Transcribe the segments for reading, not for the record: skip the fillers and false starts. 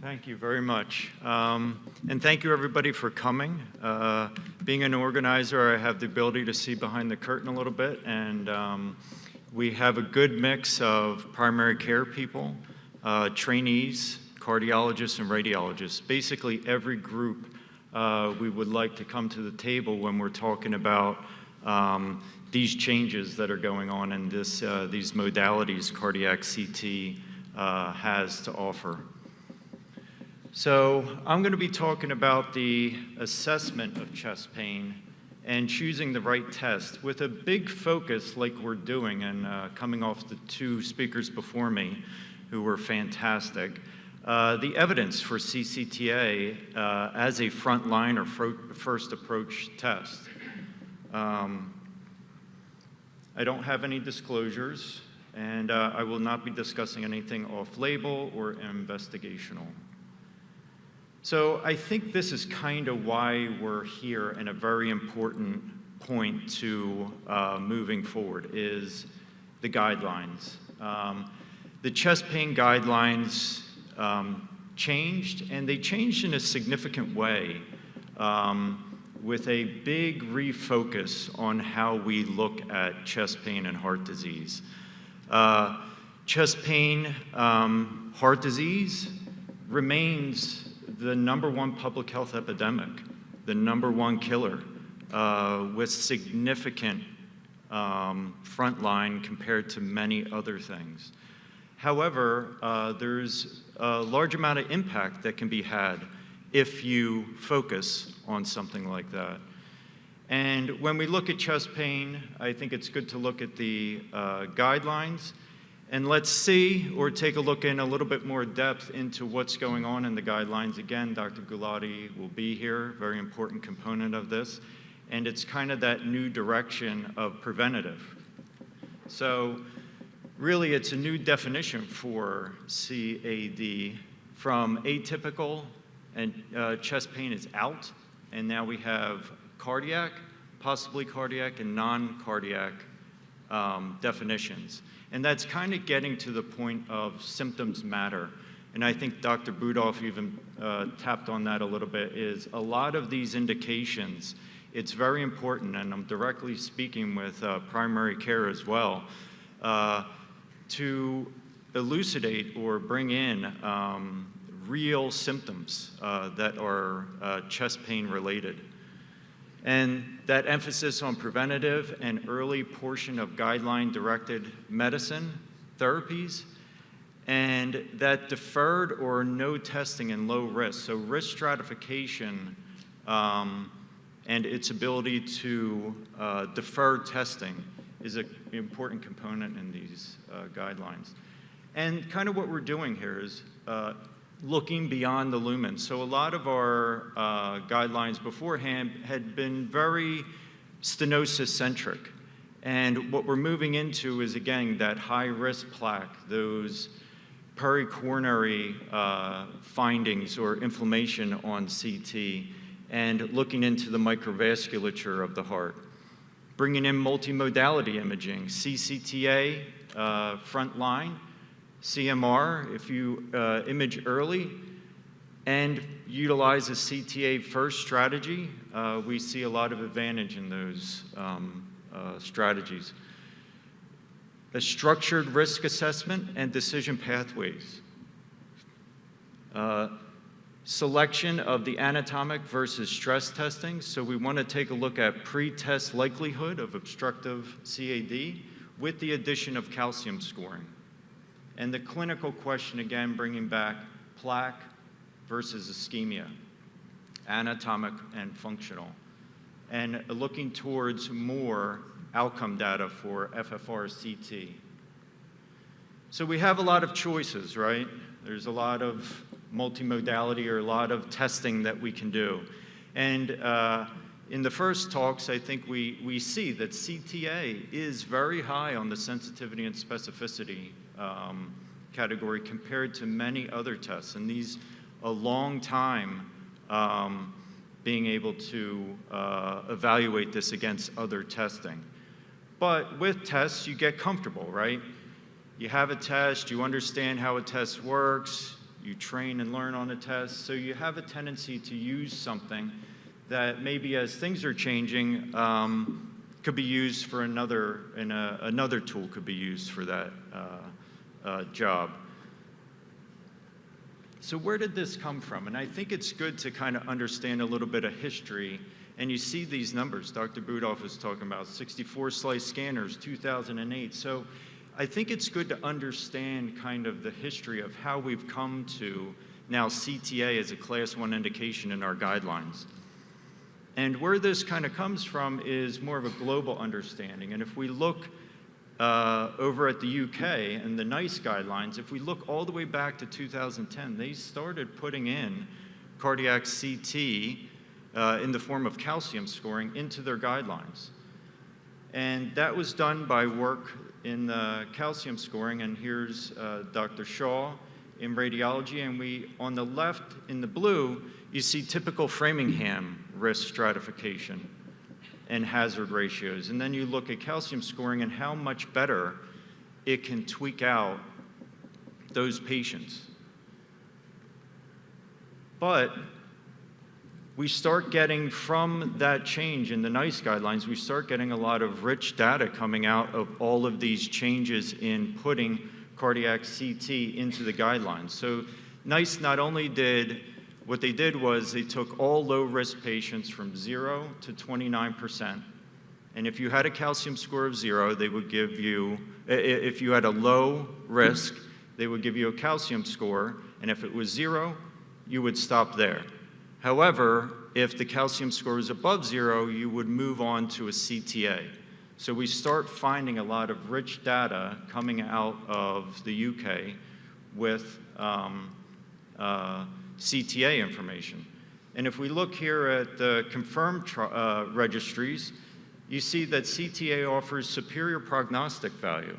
Thank you very much. And thank you everybody for coming. Being an organizer, I have the ability to see behind the curtain a little bit, and we have a good mix of primary care people, trainees, cardiologists, and radiologists. Basically every group we would like to come to the table when we're talking about these changes that are going on in these modalities cardiac CT has to offer. So I'm going to be talking about the assessment of chest pain and choosing the right test with a big focus like we're doing, and coming off the two speakers before me who were fantastic, the evidence for CCTA as a frontline or first approach test. I don't have any disclosures, and I will not be discussing anything off-label or investigational. So I think this is kind of why we're here, and a very important point to moving forward is the guidelines. The chest pain guidelines changed, and they changed in a significant way with a big refocus on how we look at chest pain and heart disease. Chest pain, heart disease remains the #1 public health epidemic, the #1 killer, with significant frontline compared to many other things. However, there's a large amount of impact that can be had if you focus on something like that. And when we look at chest pain, I think it's good to look at the guidelines. And let's see, or take a look in a little bit more depth into what's going on in the guidelines. Again, Dr. Gulati will be here, very important component of this. And it's kind of that new direction of preventative. So really, it's a new definition for CAD from atypical, and chest pain is out. And now we have cardiac, possibly cardiac, and non-cardiac definitions. And that's kind of getting to the point of symptoms matter. And I think Dr. Budoff even tapped on that a little bit, is a lot of these indications, it's very important, and I'm directly speaking with primary care as well, to elucidate or bring in real symptoms that are chest pain related. And that emphasis on preventative and early portion of guideline-directed medicine, therapies, and that deferred or no testing and low risk. So risk stratification and its ability to defer testing is an important component in these guidelines. And kind of what we're doing here is looking beyond the lumen. So a lot of our guidelines beforehand had been very stenosis-centric. And what we're moving into is, again, that high-risk plaque, those pericoronary findings or inflammation on CT, and looking into the microvasculature of the heart. Bringing in multimodality imaging, CCTA, frontline, CMR, if you image early and utilize a CTA first strategy, we see a lot of advantage in those strategies. A structured risk assessment and decision pathways. Selection of the anatomic versus stress testing. So we want to take a look at pre-test likelihood of obstructive CAD with the addition of calcium scoring. And the clinical question, again, bringing back plaque versus ischemia, anatomic and functional, and looking towards more outcome data for FFRCT. So we have a lot of choices, right? There's a lot of multimodality, or a lot of testing that we can do. And in the first talks, I think we see that CTA is very high on the sensitivity and specificity category compared to many other tests. And these, a long time being able to evaluate this against other testing. But with tests, you get comfortable, right? You have a test, you understand how a test works, you train and learn on a test, so you have a tendency to use something that maybe as things are changing, could be used for another, and another tool could be used for that job. So where did this come from? And I think it's good to kind of understand a little bit of history. And you see these numbers. Dr. Budoff was talking about 64 slice scanners, 2008. So I think it's good to understand kind of the history of how we've come to now CTA as a class 1 indication in our guidelines. And where this kind of comes from is more of a global understanding. And if we look over at the UK and the NICE guidelines, if we look all the way back to 2010, they started putting in cardiac CT in the form of calcium scoring into their guidelines. And that was done by work in the calcium scoring, and here's Dr. Shaw in radiology, and on the left in the blue, you see typical Framingham risk stratification and hazard ratios. And then you look at calcium scoring and how much better it can tweak out those patients. But we start getting, from that change in the NICE guidelines, we start getting a lot of rich data coming out of all of these changes in putting cardiac CT into the guidelines. So NICE not only did, what they did was they took all low-risk patients from 0 to 29%. And if you had a calcium score of 0, they would give you, if you had a low risk, they would give you a calcium score, and if it was 0, you would stop there. However, if the calcium score was above 0, you would move on to a CTA. So we start finding a lot of rich data coming out of the UK with CTA information. And if we look here at the confirmed registries, you see that CTA offers superior prognostic value.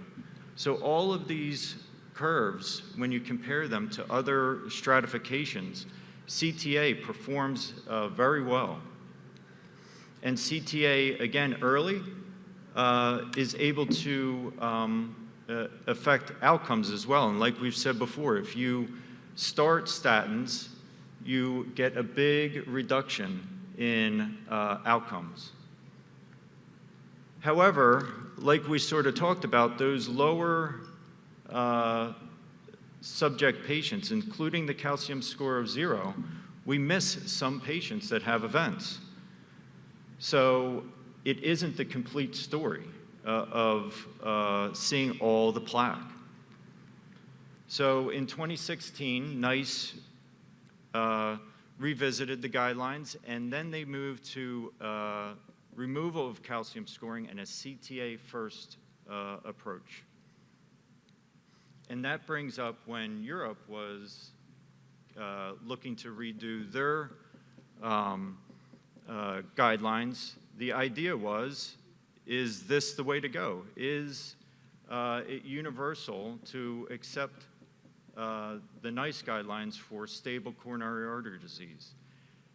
So all of these curves, when you compare them to other stratifications, CTA performs very well. And CTA, again, early, is able to affect outcomes as well. And like we've said before, if you start statins, you get a big reduction in outcomes. However, like we sort of talked about, those lower subject patients, including the calcium score of 0, we miss some patients that have events. So it isn't the complete story of seeing all the plaque. So in 2016, NICE revisited the guidelines, and then they moved to removal of calcium scoring and a CTA first approach. And that brings up when Europe was looking to redo their guidelines, the idea was, is this the way to go? Is it universal to accept the NICE guidelines for stable coronary artery disease?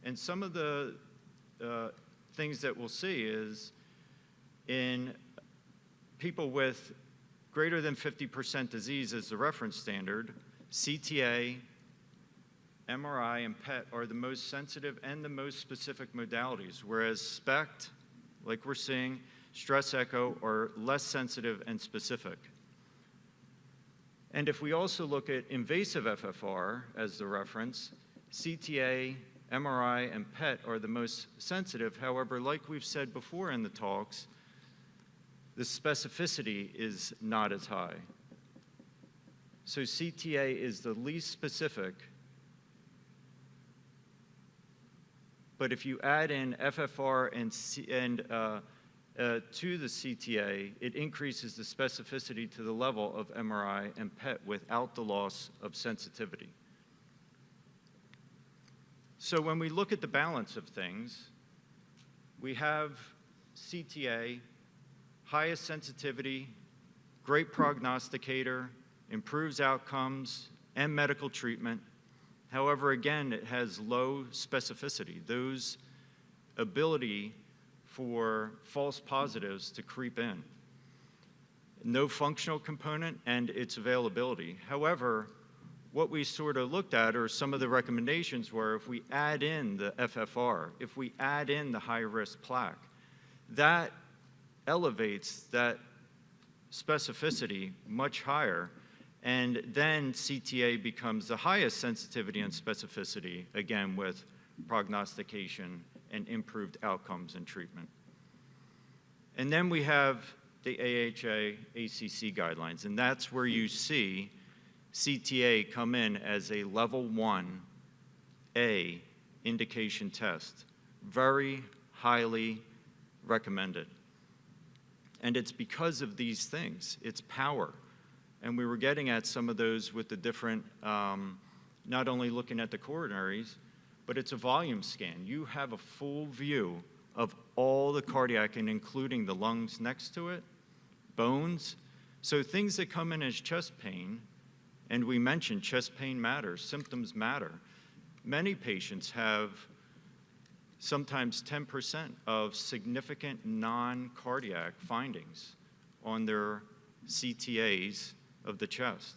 And some of the things that we'll see is in people with greater than 50% disease as the reference standard, CTA, MRI, and PET are the most sensitive and the most specific modalities, whereas SPECT, like we're seeing, stress echo are less sensitive and specific. And if we also look at invasive FFR as the reference, CTA, MRI, and PET are the most sensitive. However, like we've said before in the talks, the specificity is not as high. So CTA is the least specific, but if you add in FFR to the CTA, it increases the specificity to the level of MRI and PET without the loss of sensitivity. So when we look at the balance of things, we have CTA, highest sensitivity, great prognosticator, improves outcomes and medical treatment. However, again, it has low specificity. Those ability for false positives to creep in. No functional component and its availability. However, what we sort of looked at, or some of the recommendations were, if we add in the FFR, if we add in the high-risk plaque, that elevates that specificity much higher, and then CTA becomes the highest sensitivity and specificity, again, with prognostication and improved outcomes and treatment. And then we have the AHA ACC guidelines, and that's where you see CTA come in as a level 1A indication test, very highly recommended. And it's because of these things, it's power. And we were getting at some of those with the different, not only looking at the coronaries, but it's a volume scan. You have a full view of all the cardiac, and including the lungs next to it, bones. So things that come in as chest pain, and we mentioned chest pain matters, symptoms matter. Many patients have sometimes 10% of significant non-cardiac findings on their CTAs of the chest.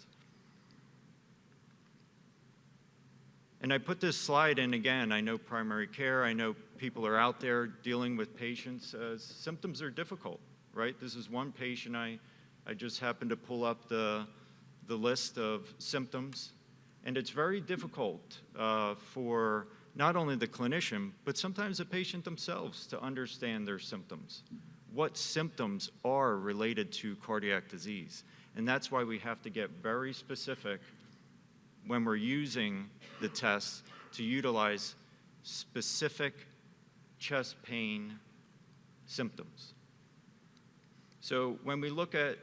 And I put this slide in again. I know primary care, I know people are out there dealing with patients. Symptoms are difficult, right? This is one patient I just happened to pull up the list of symptoms, and it's very difficult for not only the clinician, but sometimes the patient themselves to understand their symptoms. What symptoms are related to cardiac disease? And that's why we have to get very specific when we're using the tests to utilize specific chest pain symptoms. So when we look at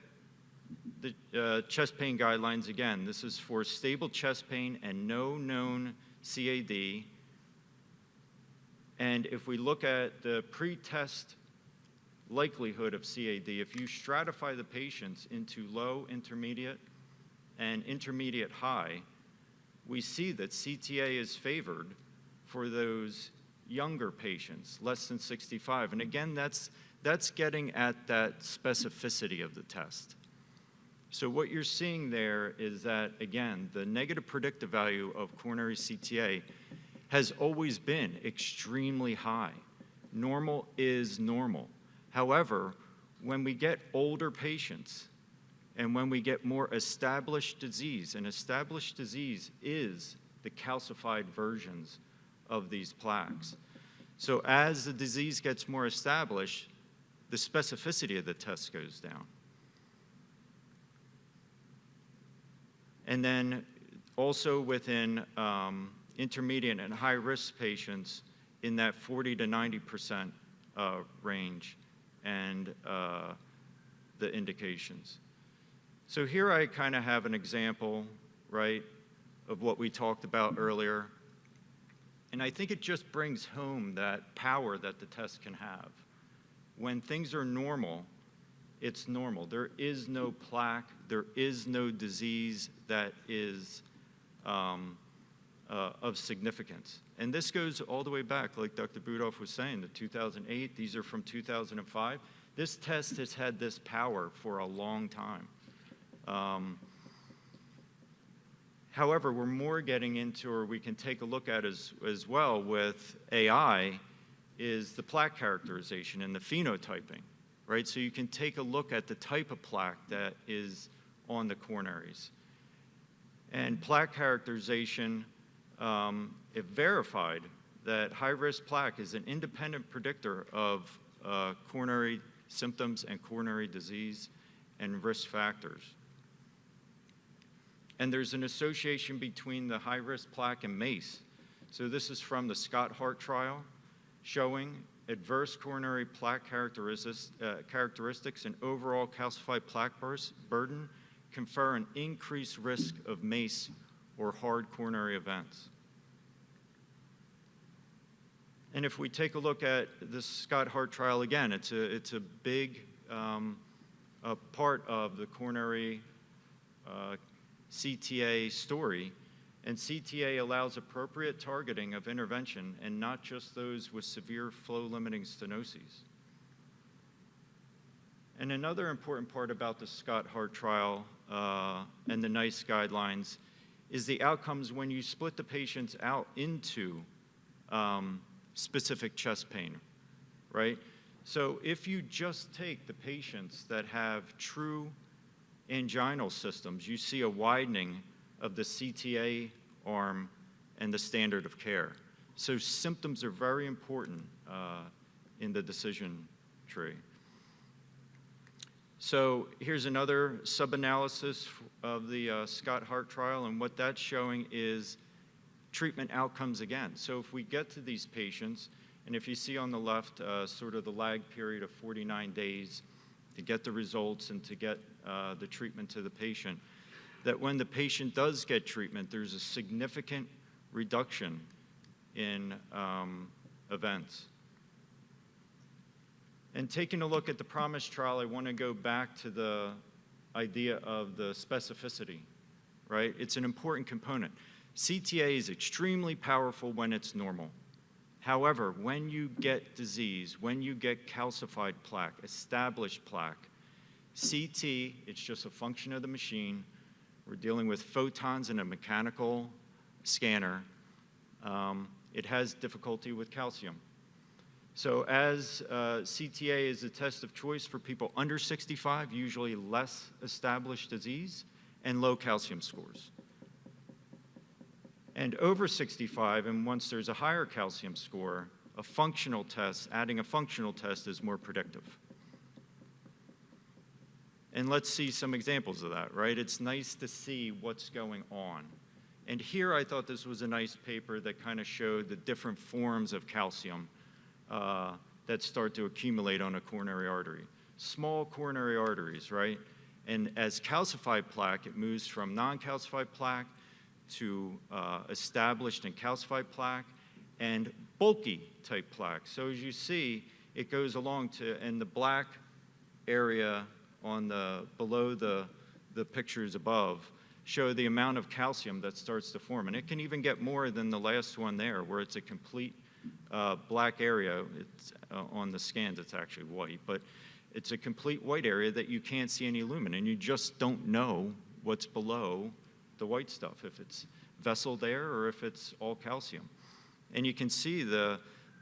the chest pain guidelines, again, this is for stable chest pain and no known CAD. And if we look at the pre-test likelihood of CAD, if you stratify the patients into low, intermediate, and intermediate high, we see that CTA is favored for those younger patients, less than 65. And again, that's getting at that specificity of the test. So what you're seeing there is that, again, the negative predictive value of coronary CTA has always been extremely high. Normal is normal. However, when we get older patients and when we get more established disease, and established disease is the calcified versions of these plaques. So as the disease gets more established, the specificity of the test goes down. And then also within intermediate and high-risk patients in that 40 to 90% range and the indications. So here I kind of have an example, right, of what we talked about earlier. And I think it just brings home that power that the test can have. When things are normal, it's normal. There is no plaque, there is no disease that is of significance. And this goes all the way back, like Dr. Budoff was saying, to 2008. These are from 2005. This test has had this power for a long time. However, we're more getting into, or we can take a look at as well with AI, is the plaque characterization and the phenotyping, right? So you can take a look at the type of plaque that is on the coronaries. And plaque characterization, it verified that high-risk plaque is an independent predictor of coronary symptoms and coronary disease and risk factors. And there's an association between the high-risk plaque and MACE. So this is from the Scott Hart trial, showing adverse coronary plaque characteristics and overall calcified plaque burden confer an increased risk of MACE or hard coronary events. And if we take a look at the Scott Hart trial again, it's a big part of the coronary CTA story, and CTA allows appropriate targeting of intervention and not just those with severe flow-limiting stenoses. And another important part about the Scott Hart trial and the NICE guidelines is the outcomes when you split the patients out into specific chest pain, right? So if you just take the patients that have true anginal systems, you see a widening of the CTA arm and the standard of care. So symptoms are very important in the decision tree. So here's another sub-analysis of the Scott Hart trial, and what that's showing is treatment outcomes again. So if we get to these patients, and if you see on the left sort of the lag period of 49 days to get the results and to get the treatment to the patient, that when the patient does get treatment, there's a significant reduction in events. And taking a look at the PROMISE trial, I want to go back to the idea of the specificity, right? It's an important component. CTA is extremely powerful when it's normal. However, when you get disease, when you get calcified plaque, established plaque, CT, it's just a function of the machine. We're dealing with photons in a mechanical scanner. It has difficulty with calcium. So as CTA is a test of choice for people under 65, usually less established disease and low calcium scores. And over 65, and once there's a higher calcium score, a functional test, adding a functional test is more predictive. And let's see some examples of that, right? It's nice to see what's going on. And here I thought this was a nice paper that kind of showed the different forms of calcium that start to accumulate on a coronary artery. Small coronary arteries, right? And as calcified plaque, it moves from non-calcified plaque to established and calcified plaque and bulky type plaque. So as you see, it goes along to, and the black area on the, below the pictures above show the amount of calcium that starts to form. And it can even get more than the last one there, where it's a complete black area. It's, on the scans, it's actually white, but it's a complete white area that you can't see any lumen, and you just don't know what's below the white stuff, if it's vessel there or if it's all calcium. And you can see the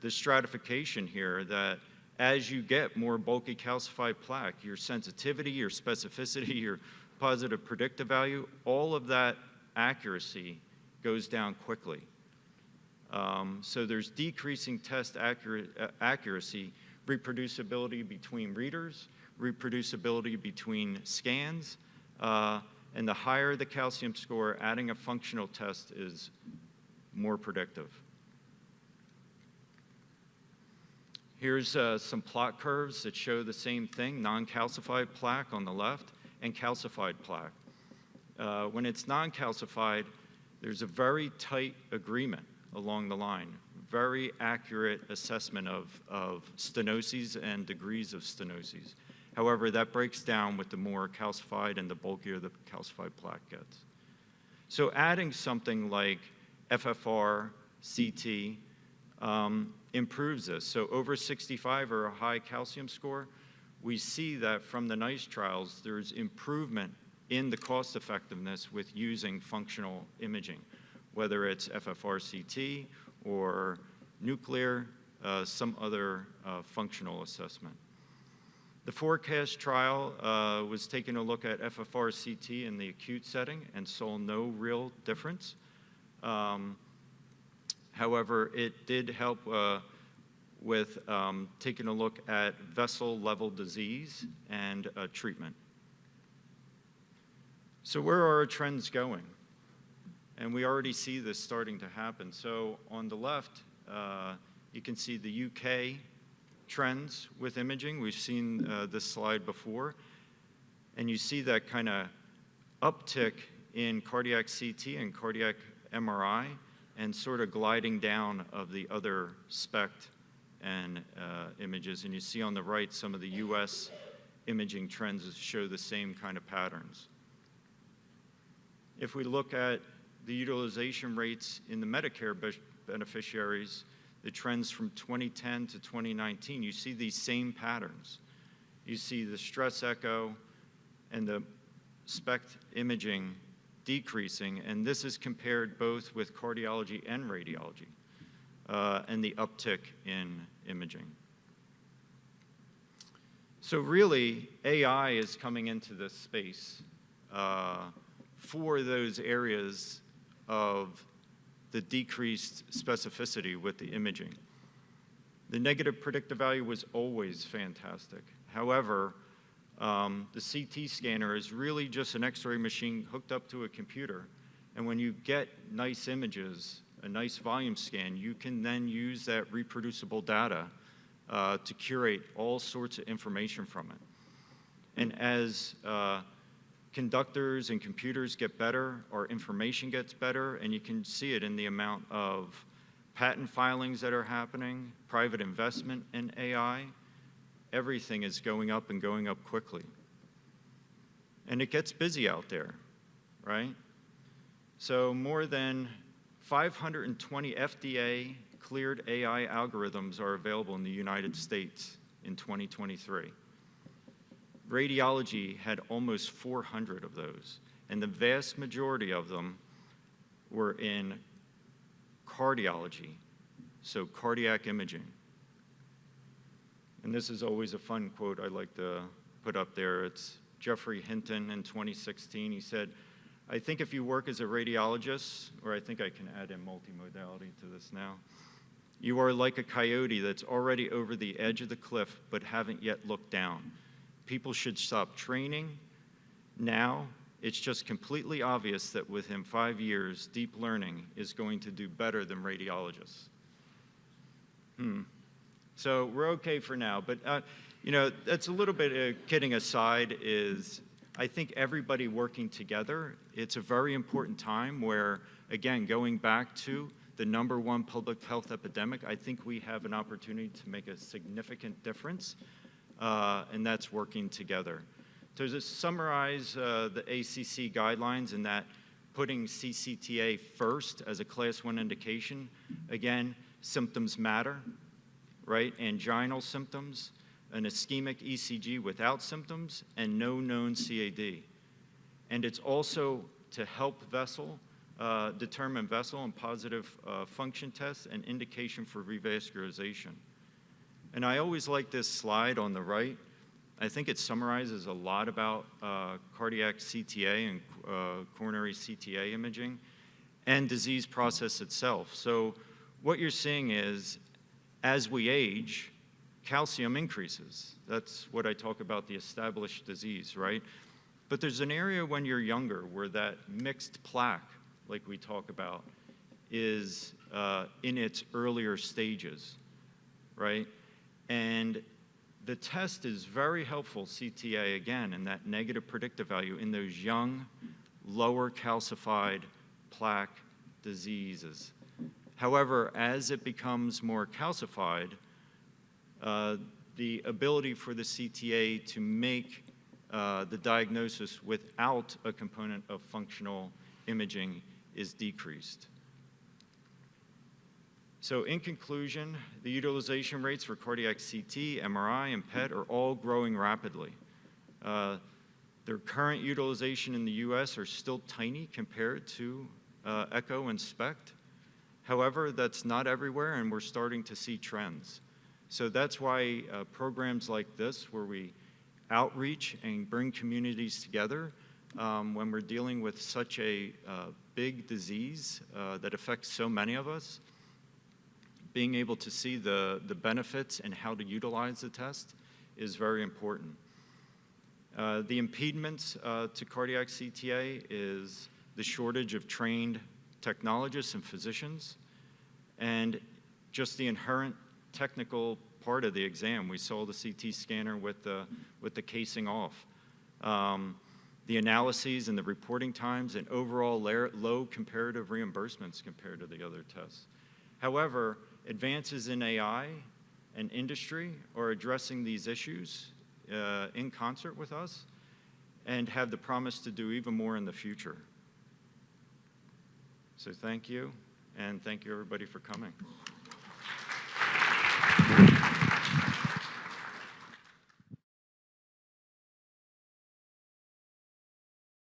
stratification here, that as you get more bulky calcified plaque, your sensitivity, your specificity, your positive predictive value, all of that accuracy goes down quickly. So there's decreasing test accuracy, reproducibility between readers, reproducibility between scans, and the higher the calcium score, adding a functional test is more predictive. Here's some plot curves that show the same thing, non-calcified plaque on the left and calcified plaque. When it's non-calcified, there's a very tight agreement along the line, very accurate assessment of stenoses and degrees of stenoses. However, that breaks down with the more calcified and the bulkier the calcified plaque gets. So adding something like FFR, CT, improves this. So over 65 or a high calcium score, we see that from the NICE trials, there's improvement in the cost effectiveness with using functional imaging, whether it's FFR-CT or nuclear, some other functional assessment. The forecast trial was taking a look at FFR-CT in the acute setting and saw no real difference. However, it did help with taking a look at vessel-level disease and treatment. So where are our trends going? And we already see this starting to happen. So on the left, you can see the UK trends with imaging. We've seen this slide before. And you see that kind of uptick in cardiac CT and cardiac MRI, and sort of gliding down of the other SPECT and images. And you see on the right some of the US imaging trends that show the same kind of patterns. If we look at the utilization rates in the Medicare beneficiaries, the trends from 2010 to 2019, you see these same patterns. You see the stress echo and the SPECT imaging decreasing, and this is compared both with cardiology and radiology, and the uptick in imaging. So really, AI is coming into this space for those areas of the decreased specificity with the imaging. The negative predictive value was always fantastic. However, the CT scanner is really just an X-ray machine hooked up to a computer. And when you get nice images, a nice volume scan, you can then use that reproducible data to curate all sorts of information from it. And as conductors and computers get better, our information gets better, and you can see it in the amount of patent filings that are happening, private investment in AI. Everything is going up and going up quickly. And it gets busy out there, right? So more than 520 FDA-cleared AI algorithms are available in the United States in 2023. Radiology had almost 400 of those, and the vast majority of them were in cardiology, so cardiac imaging. And this is always a fun quote I like to put up there. It's Jeffrey Hinton in 2016. He said, "I think if you work as a radiologist," or I think I can add in multimodality to this now, "you are like a coyote that's already over the edge of the cliff but haven't yet looked down. People should stop training now. It's just completely obvious that within 5 years, deep learning is going to do better than radiologists." So we're okay for now, but you know, that's a little bit kidding aside. Is I think everybody working together, it's a very important time where, again, going back to the #1 public health epidemic, I think we have an opportunity to make a significant difference, and that's working together. So to summarize the ACC guidelines in that putting CCTA first as a Class 1 indication, again, symptoms matter, right? Anginal symptoms, an ischemic ECG without symptoms, and no known CAD. And it's also to help determine vessel and positive function tests and indication for revascularization. And I always like this slide on the right. I think it summarizes a lot about cardiac CTA and coronary CTA imaging and disease process itself. So what you're seeing is, as we age, calcium increases. That's what I talk about, the established disease, right? But there's an area when you're younger where that mixed plaque, like we talk about, is in its earlier stages, right? And the test is very helpful, CTA again, in that negative predictive value in those young, lower calcified plaque diseases. However, as it becomes more calcified, the ability for the CTA to make the diagnosis without a component of functional imaging is decreased. So in conclusion, the utilization rates for cardiac CT, MRI, and PET are all growing rapidly. Their current utilization in the US are still tiny compared to echo and SPECT. However, that's not everywhere, and we're starting to see trends. So that's why programs like this, where we outreach and bring communities together when we're dealing with such a big disease that affects so many of us, being able to see the benefits and how to utilize the test is very important. The impediments to cardiac CTA is the shortage of trained technologists and physicians, and just the inherent technical part of the exam. We saw the CT scanner with the casing off. The analyses and the reporting times and overall low comparative reimbursements compared to the other tests. However, advances in AI and industry are addressing these issues in concert with us and have the promise to do even more in the future. So thank you, and thank you everybody for coming.